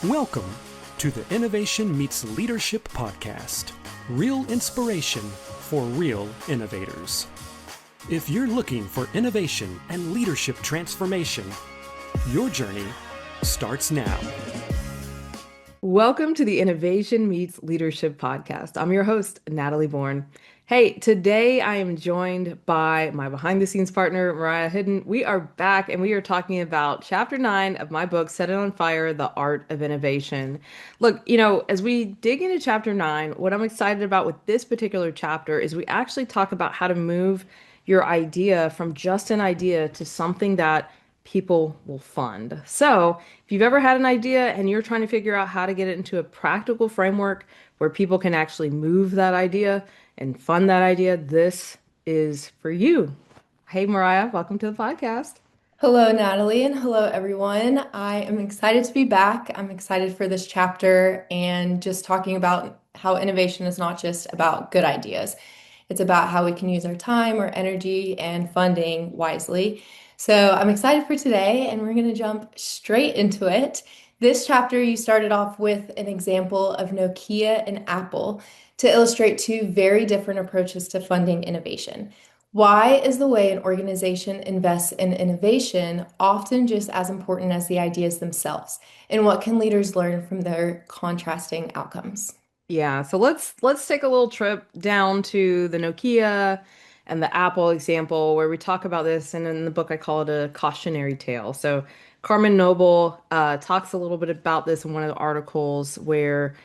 Welcome to the Innovation Meets Leadership podcast. Real inspiration for real innovators. If you're looking for innovation and leadership transformation, your journey starts now. Welcome to the Innovation Meets Leadership podcast. I'm your host, Natalie Born. Hey, today I am joined by my behind the scenes partner, Moriah Hidden. We are back and we are talking about chapter 9 of my book, Set It on Fire, The Art of Innovation. Look, as we dig into chapter 9, what I'm excited about with this particular chapter is we actually talk about how to move your idea from just an idea to something that people will fund. So, if you've ever had an idea and you're trying to figure out how to get it into a practical framework where people can actually move that idea and fund that idea, this is for you. Hey, Mariah, welcome to the podcast. Hello, Natalie, and hello, everyone. I am excited to be back. I'm excited for this chapter and just talking about how innovation is not just about good ideas. It's about how we can use our time, our energy, and funding wisely. So I'm excited for today, and we're going to jump straight into it. This chapter, you started off with an example of Nokia and Apple to illustrate two very different approaches to funding innovation. Why is the way an organization invests in innovation often just as important as the ideas themselves? And what can leaders learn from their contrasting outcomes? Yeah, so let's take a little trip down to the Nokia and the Apple example where we talk about this, and in the book I call it a cautionary tale. So Carmen Noble talks a little bit about this in one of the articles where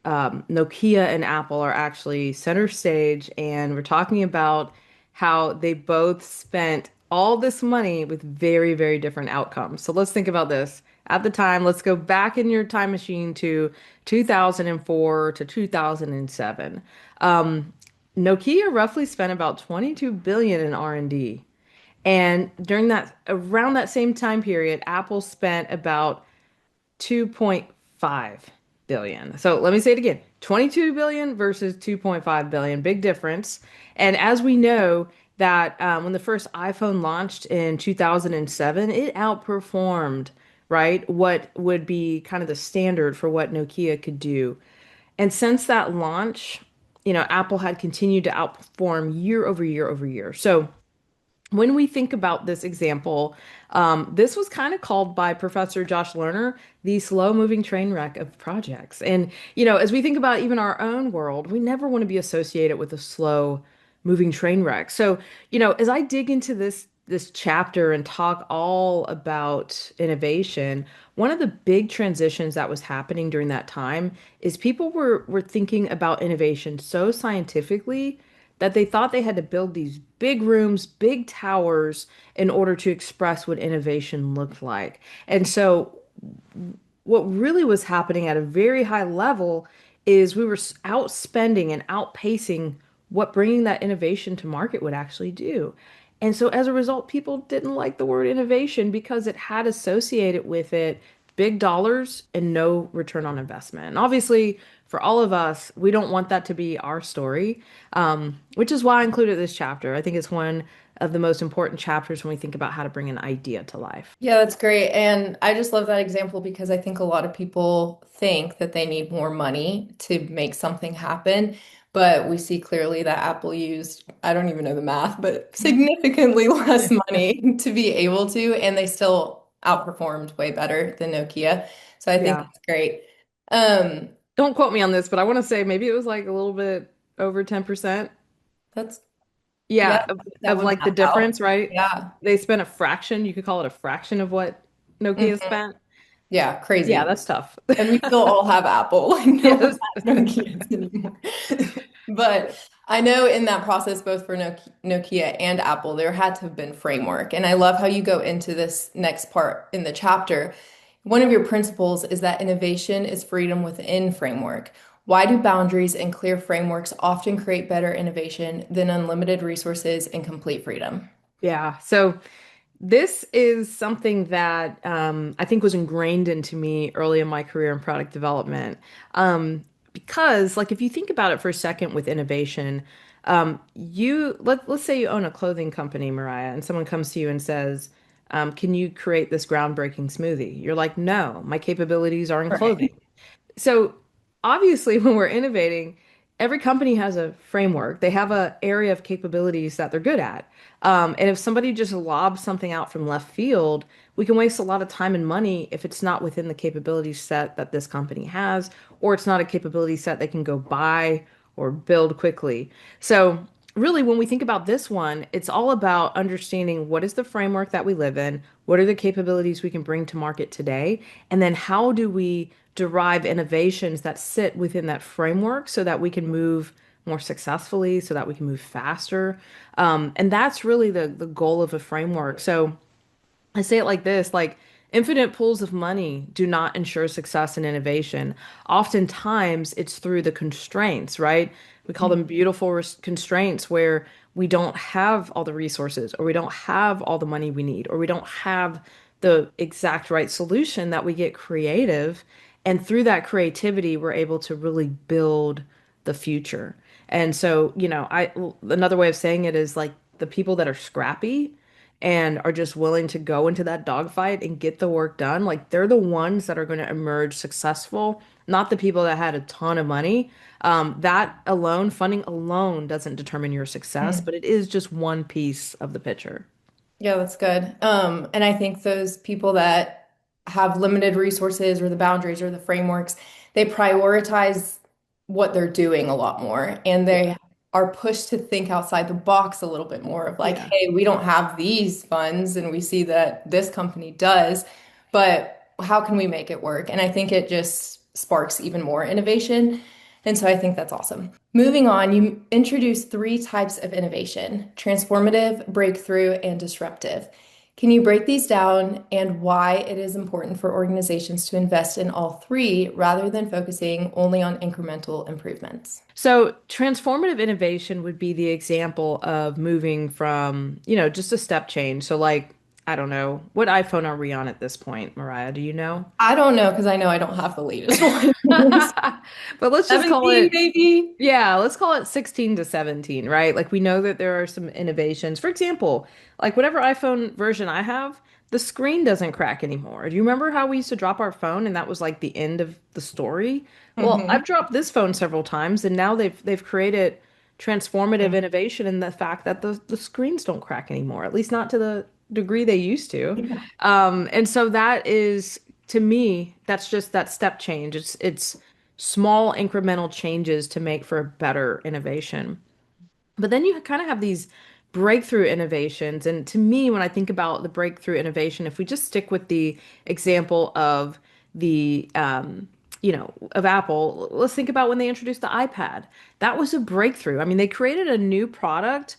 Nokia and Apple are actually center stage, and we're talking about how they both spent all this money with very, very different outcomes. So let's think about this. At the time, let's go back in your time machine to 2004 to 2007. Nokia roughly spent about 22 billion in R&D. And during that, around that same time period, Apple spent about 2.5 billion. So let me say it again. 22 billion versus 2.5 billion, big difference. And as we know that when the first iPhone launched in 2007, it outperformed, right, what would be kind of the standard for what Nokia could do. And since that launch, Apple had continued to outperform year over year over year. So when we think about this example, this was kind of called by Professor Josh Lerner the slow-moving train wreck of projects. And, as we think about even our own world, we never want to be associated with a slow-moving train wreck. So, as I dig into this chapter and talk all about innovation, one of the big transitions that was happening during that time is people were thinking about innovation so scientifically that they thought they had to build these big rooms, big towers in order to express what innovation looked like. And so, what really was happening at a very high level is we were outspending and outpacing what bringing that innovation to market would actually do. And so, as a result, people didn't like the word innovation because it had associated with it big dollars and no return on investment. And obviously, for all of us, we don't want that to be our story, which is why I included this chapter. I think it's one of the most important chapters when we think about how to bring an idea to life. Yeah, that's great. And I just love that example because I think a lot of people think that they need more money to make something happen. But we see clearly that Apple used, I don't even know the math, but significantly less money to be able to, and they still outperformed way better than Nokia. So I think Yeah. that's great. Um, Don't quote me on this, but I want to say maybe it was like a little bit over 10%. that's, yeah, Yeah, that of would like the map out. difference, right? Yeah. They spent a fraction, you could call it a fraction of what Nokia Mhm. spent. Yeah, Yeah, crazy. that's tough. And we still all have Apple. Like no one Yes. has Nokias anymore. But I know in that process, both for Nokia and Apple, there had to have been framework. And I love how you go into this next part in the chapter. One of your principles is that innovation is freedom within framework. Why do boundaries and clear frameworks often create better innovation than unlimited resources and complete freedom? Yeah. So this is something that I think was ingrained into me early in my career in product development. Because, like, if you think about it for a second with innovation, let's say you own a clothing company, Mariah, and someone comes to you and says, Can you create this groundbreaking smoothie? You're like, no, my capabilities are in Right. clothing. So obviously, when we're innovating, every company has a framework. They have an area of capabilities that they're good at. And if somebody just lobs something out from left field, we can waste a lot of time and money if it's not within the capability set that this company has, or it's not a capability set they can go buy or build quickly. So really, when we think about this one, it's all about understanding what is the framework that we live in, what are the capabilities we can bring to market today, and then how do we derive innovations that sit within that framework so that we can move more successfully, so that we can move faster. And that's really the goal of a framework. So I say it like this, like infinite pools of money do not ensure success and innovation. Oftentimes it's through the constraints, right? We call them beautiful constraints where we don't have all the resources or we don't have all the money we need or we don't have the exact right solution that we get creative. And through that creativity, we're able to really build the future. And so, another way of saying it is like the people that are scrappy and are just willing to go into that dogfight and get the work done, like they're the ones that are going to emerge successful, not the people that had a ton of money. That alone, funding alone doesn't determine your success, Mhm. but it is just one piece of the picture. Yeah, that's good. And I think those people that have limited resources or the boundaries or the frameworks, they prioritize what they're doing a lot more, and Yeah. they are pushed to think outside the box a little bit more of like, Yeah. hey, we don't have these funds and we see that this company does, but how can we make it work? And I think it just sparks even more innovation. And so I think that's awesome. Moving on, you introduced three types of innovation: transformative, breakthrough, and disruptive. Can you break these down and why it is important for organizations to invest in all three rather than focusing only on incremental improvements? So, transformative innovation would be the example of moving from, just a step change. So, like, I don't know, what iPhone are we on at this point, Mariah? Do you know? I don't know because I know I don't have the latest ones. But let's just call 17, it, maybe. yeah, let's call it 16 to 17, right? Like, we know that there are some innovations. For example, like whatever iPhone version I have, the screen doesn't crack anymore. Do you remember how we used to drop our phone and that was like the end of the story? Well, Hmm. I've dropped this phone several times and now they've created transformative innovation in the fact that the screens don't crack anymore, at least not to the degree they used to. Yeah. And so that is, to me, that's just that step change. It's small incremental changes to make for a better innovation. But then you kind of have these breakthrough innovations. And to me, when I think about the breakthrough innovation, if we just stick with the example of of Apple, let's think about when they introduced the iPad. That was a breakthrough. I mean, they created a new product,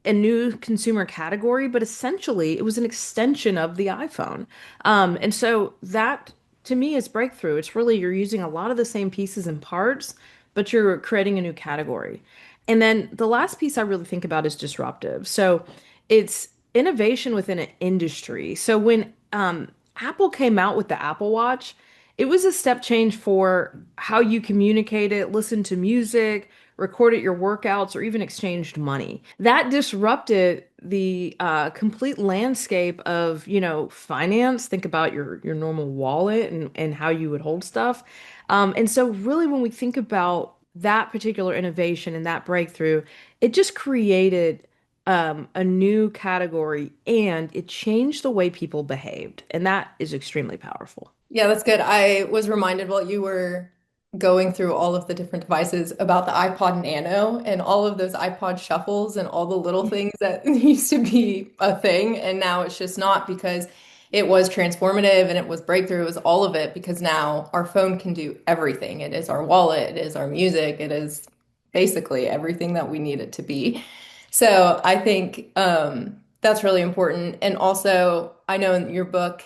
a new consumer category, but essentially it was an extension of the iPhone. And so that to me is breakthrough. It's really you're using a lot of the same pieces and parts, but you're creating a new category. And then the last piece I really think about is disruptive. So it's innovation within an industry. So when Apple came out with the Apple Watch, it was a step change for how you communicate it, listen to music, recorded your workouts, or even exchanged money. That disrupted the complete landscape of, finance. Think about your normal wallet and how you would hold stuff. And so really when we think about that particular innovation and that breakthrough, it just created a new category and it changed the way people behaved. And that is extremely powerful. Yeah, that's good. I was reminded while you were going through all of the different devices about the iPod Nano and all of those iPod shuffles and all the little things that used to be a thing. And now it's just not because it was transformative and it was breakthrough. It was all of it because now our phone can do everything. It is our wallet, it is our music, it is basically everything that we need it to be. So I think that's really important. And also, I know in your book,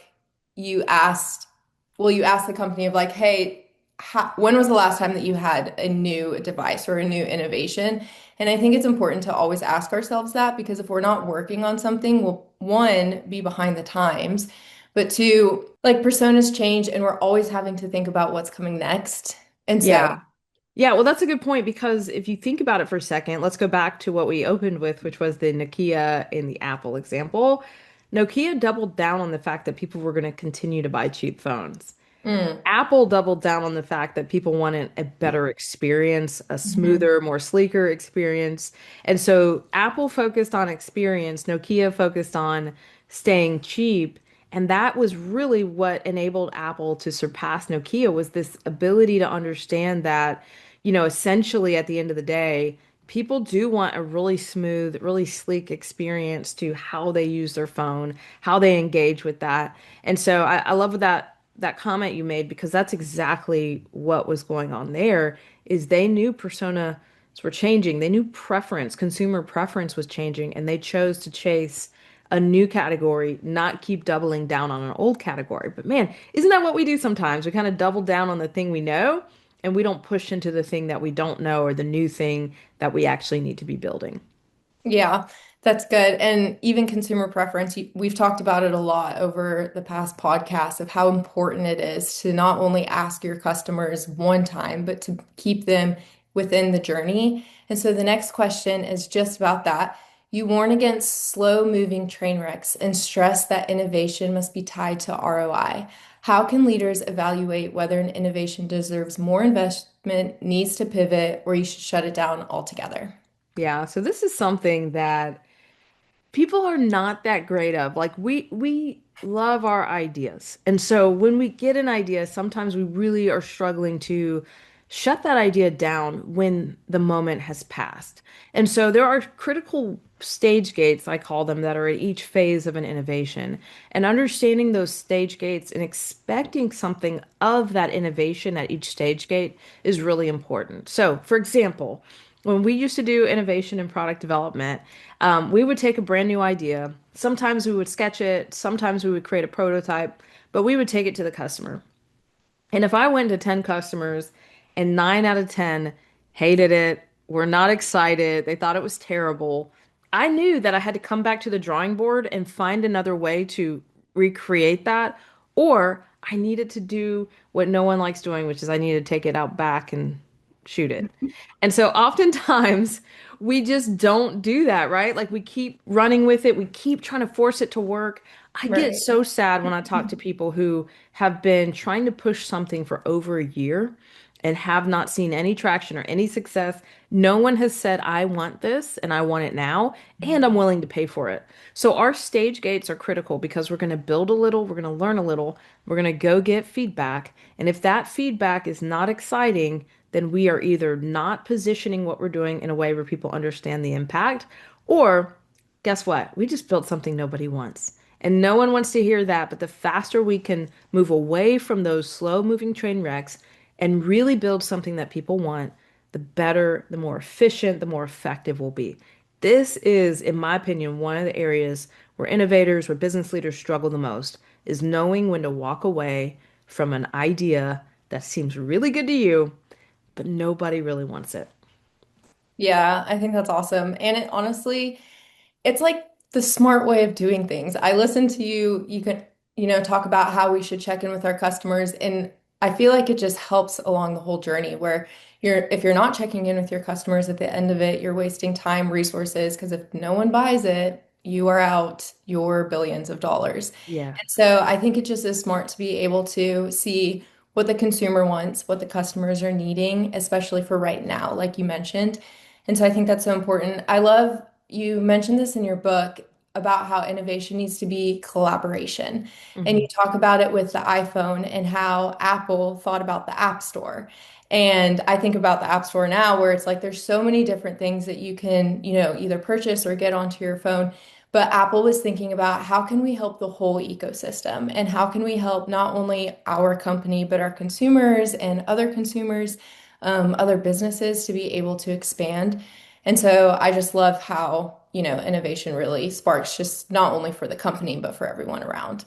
you asked you ask the company of like, hey, when was the last time that you had a new device or a new innovation? And I think it's important to always ask ourselves that because if we're not working on something, we'll, one, be behind the times, but two, like personas change and we're always having to think about what's coming next. And so, Yeah. Yeah, well, that's a good point because if you think about it for a second, let's go back to what we opened with, which was the Nokia and the Apple example. Nokia doubled down on the fact that people were going to continue to buy cheap phones. Mm. Apple doubled down on the fact that people wanted a better experience, a Mhm. smoother, more sleeker experience. And so Apple focused on experience, Nokia focused on staying cheap. And that was really what enabled Apple to surpass Nokia was this ability to understand that, essentially at the end of the day, people do want a really smooth, really sleek experience to how they use their phone, how they engage with that. And so I love that comment you made because that's exactly what was going on there is they knew personas were changing. They knew preference, consumer preference was changing, and they chose to chase a new category, not keep doubling down on an old category. But man, isn't that what we do sometimes? We kind of double down on the thing we know and we don't push into the thing that we don't know or the new thing that we actually need to be building. Yeah, that's good. And even consumer preference, we've talked about it a lot over the past podcasts of how important it is to not only ask your customers one time, but to keep them within the journey. And so the next question is just about that. You warn against slow-moving train wrecks and stress that innovation must be tied to ROI. How can leaders evaluate whether an innovation deserves more investment, needs to pivot, or you should shut it down altogether? Yeah, so this is something that people are not that great of. Like we love our ideas. And so when we get an idea, sometimes we really are struggling to shut that idea down when the moment has passed. And so there are critical stage gates, I call them, that are at each phase of an innovation. And understanding those stage gates and expecting something of that innovation at each stage gate is really important. So, for example, when we used to do innovation and product development, we would take a brand new idea. Sometimes we would sketch it, sometimes we would create a prototype, but we would take it to the customer. And if I went to 10 customers and 9 out of 10 hated it, were not excited, they thought it was terrible, I knew that I had to come back to the drawing board and find another way to recreate that, or I needed to do what no one likes doing, which is I needed to take it out back and shoot it. And so oftentimes we just don't do that, right? Like we keep running with it, we keep trying to force it to work. I get Right. so sad when I talk to people who have been trying to push something for over a year and have not seen any traction or any success. No one has said, I want this and I want it now, and I'm willing to pay for it. So our stage gates are critical because we're going to build a little, we're going to learn a little, we're going to go get feedback. And if that feedback is not exciting, then we are either not positioning what we're doing in a way where people understand the impact, or guess what? We just built something nobody wants. And no one wants to hear that. But the faster we can move away from those slow moving train wrecks and really build something that people want, the better, the more efficient, the more effective we'll be. This is, in my opinion, one of the areas where innovators, where business leaders struggle the most, is knowing when to walk away from an idea that seems really good to you, but nobody really wants it. Yeah, I think that's awesome. And it honestly, it's like the smart way of doing things. I listen to you, you can, talk about how we should check in with our customers, and I feel like it just helps along the whole journey where if you're not checking in with your customers at the end of it, you're wasting time, resources, because if no one buys it, you are out your billions of dollars. Yeah. And so I think it just is smart to be able to see what the consumer wants, what the customers are needing, especially for right now, like you mentioned. And so I think that's so important. I love you mentioned this in your book about how innovation needs to be collaboration. And Hmm. you talk about it with the iPhone and how Apple thought about the App Store. And I think about the App Store now where it's like there's so many different things that you can, either purchase or get onto your phone. But Apple was thinking about how can we help the whole ecosystem and how can we help not only our company, but our consumers and other consumers, other businesses to be able to expand. And so I just love how, innovation really sparks just not only for the company, but for everyone around.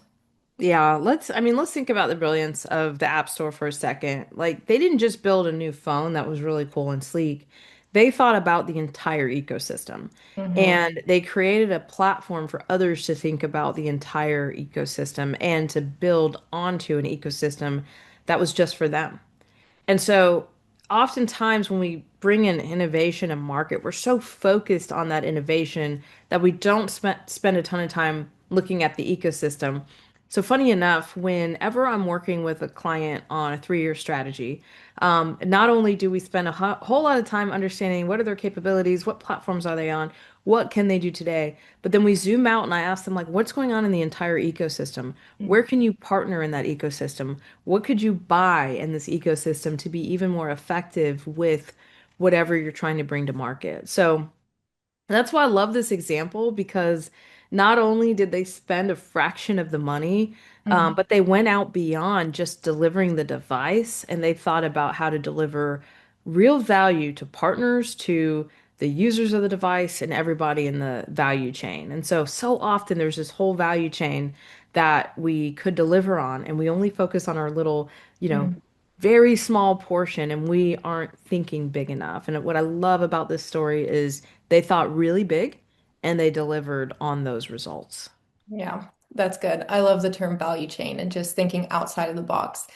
Yeah, let's think about the brilliance of the App Store for a second. Like, they didn't just build a new phone that was really cool and sleek. They thought about the entire ecosystem Hmm. and they created a platform for others to think about the entire ecosystem and to build onto an ecosystem that was just for them. And so, oftentimes, when we bring in innovation and market, we're so focused on that innovation that we don't spend a ton of time looking at the ecosystem. So funny enough, whenever I'm working with a client on a 3-year strategy, not only do we spend a whole lot of time understanding what are their capabilities, what platforms are they on, what can they do today, but then we zoom out and I ask them like, what's going on in the entire ecosystem? Where can you partner in that ecosystem? What could you buy in this ecosystem to be even more effective with whatever you're trying to bring to market? So that's why I love this example because not only did they spend a fraction of the money, Mhm. but they went out beyond just delivering the device and they thought about how to deliver real value to partners, to the users of the device, and everybody in the value chain. And so, so often there's this whole value chain that we could deliver on, and we only focus on our little, you know, Mhm. very small portion, and we aren't thinking big enough. And what I love about this story is they thought really big and they delivered on those results. Yeah, that's good. I love the term value chain and just thinking outside of the box.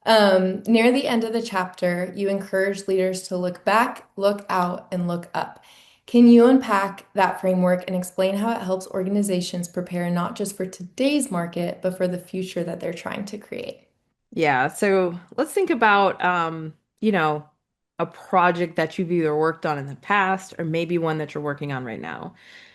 Near the end of the chapter, you encourage leaders to look back, look out, and look up. Can you unpack that framework and explain how it helps organizations prepare not just for today's market, but for the future that they're trying to create? Yeah, so let's think about you know, a project that you've either worked on in the past or maybe one that you're working on right now.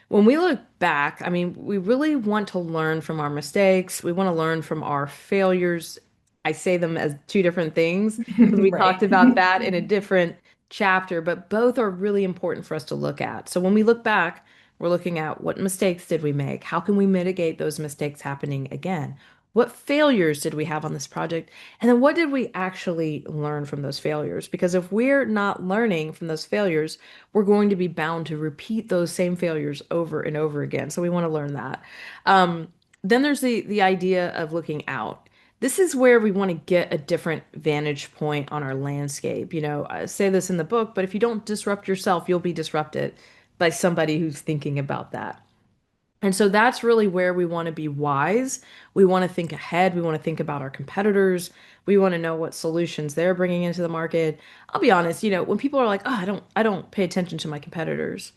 When we look back, I mean, we really want to learn from our mistakes. We want to learn from our failures. I say them as two different things because we talked Right. about that in a different chapter, but both are really important for us to look at. So when we look back, we're looking at what mistakes did we make? How can we mitigate those mistakes happening again? What failures did we have on this project? And then what did we actually learn from those failures? Because if we're not learning from those failures, we're going to be bound to repeat those same failures over and over again. So we want to learn that. Um, then there's the idea of looking out. This is where we want to get a different vantage point on our landscape. You know, I say this in the book, but if you don't disrupt yourself, you'll be disrupted by somebody who's thinking about that. And so that's really where we want to be wise. We want to think ahead. We want to think about our competitors. We want to know what solutions they're bringing into the market. I'll be honest, you know, when people are like, "Oh, I don't pay attention to my competitors."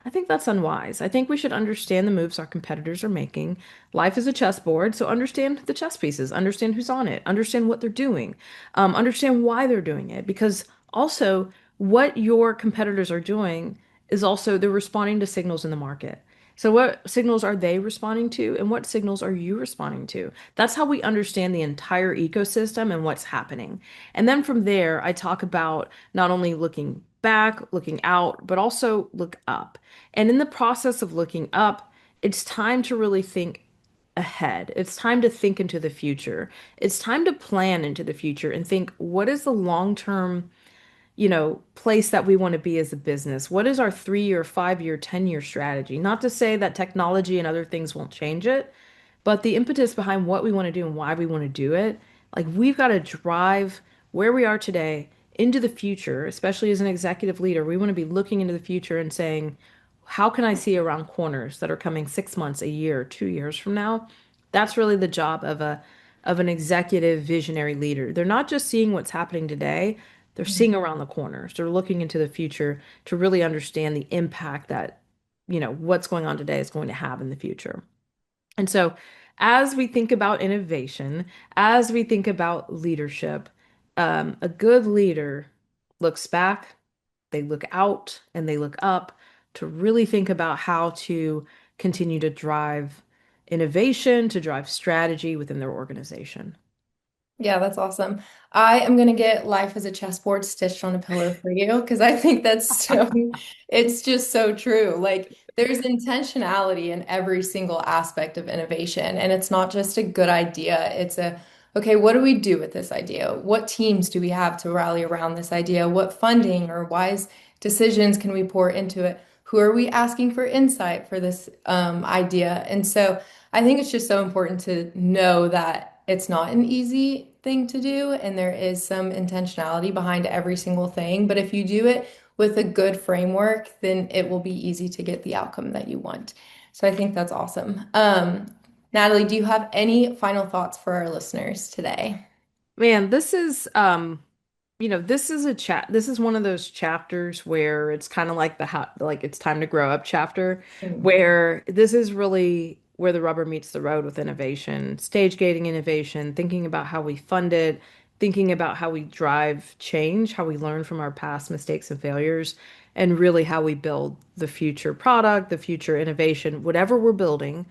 I think that's unwise. I think we should understand the moves our competitors are making. Life is a chessboard, so understand the chess pieces, understand who's on it, understand what they're doing, understand why they're doing it. Because also, what your competitors are doing is also they're responding to signals in the market. So, what signals are they responding to, and what signals are you responding to? That's how we understand the entire ecosystem and what's happening. And then from there, I talk about not only looking back, looking out, but also look up. And in the process of looking up, it's time to really think ahead. It's time to think into the future. It's time to plan into the future and think, what is the long-term, place that we want to be as a business? What is our 3-year, 5-year, 10-year strategy? Not to say that technology and other things won't change it, but the impetus behind what we want to do and why we want to do it, like we've got to drive where we are today into the future, especially as an executive leader. We want to be looking into the future and saying, how can I see around corners that are coming 6 months, a year, 2 years from now? That's really the job of an executive visionary leader. They're not just seeing what's happening today, they're seeing around the corners. They're looking into the future to really understand the impact that, what's going on today is going to have in the future. And so, as we think about innovation, as we think about leadership, a good leader looks back, they look out, and they look up to really think about how to continue to drive innovation, to drive strategy within their organization. Yeah, that's awesome. I am gonna get life as a chessboard stitched on a pillow for you because I think that's so, it's just so true. Like there's intentionality in every single aspect of innovation, and it's not just a good idea. It's a, okay, what do we do with this idea? What teams do we have to rally around this idea? What funding or wise decisions can we pour into it? Who are we asking for insight for this idea? And so I think it's just so important to know that it's not an easy thing to do, and there is some intentionality behind every single thing. But if you do it with a good framework, then it will be easy to get the outcome that you want. So I think that's awesome. Natalie, do you have any final thoughts for our listeners today? Man, this is a chat. This is one of those chapters where it's kind of like like it's time to grow up chapter, Mm. where this is really where the rubber meets the road with innovation, stage gating innovation, thinking about how we fund it, thinking about how we drive change, how we learn from our past mistakes and failures, and really how we build the future product, the future innovation, whatever we're building.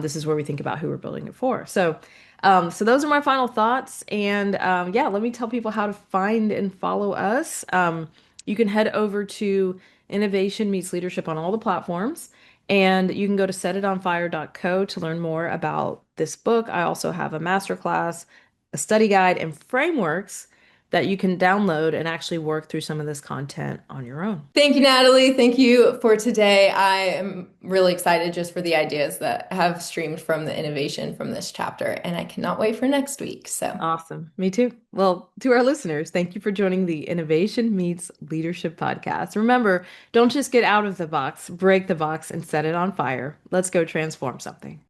This is where we think about who we're building it for. So those are my final thoughts. And yeah, let me tell people how to find and follow us. You can head over to Innovation Meets Leadership on all the platforms. And you can go to setitonfire.co to learn more about this book. I also have a masterclass, a study guide, and frameworks that you can download and actually work through some of this content on your own. Thank you, Natalie. Thank you for today. I am really excited just for the ideas that have streamed from the innovation from this chapter, and I cannot wait for next week. So Awesome. Me too. Well, to our listeners, thank you for joining the Innovation Meets Leadership podcast. Remember, don't just get out of the box, break the box and set it on fire. Let's go transform something.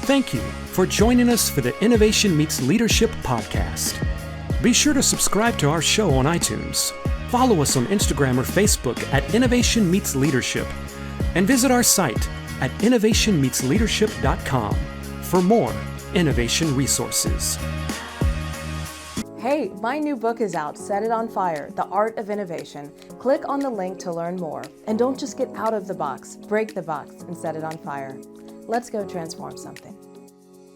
Thank you for joining us for the Innovation Meets Leadership podcast. Be sure to subscribe to our show on iTunes. Follow us on Instagram or Facebook at Innovation Meets Leadership, and visit our site at innovationmeetsleadership.com for more innovation resources. Hey, my new book is out, Set It on Fire, The Art of Innovation. Click on the link to learn more. And don't just get out of the box, break the box and set it on fire. Let's go transform something.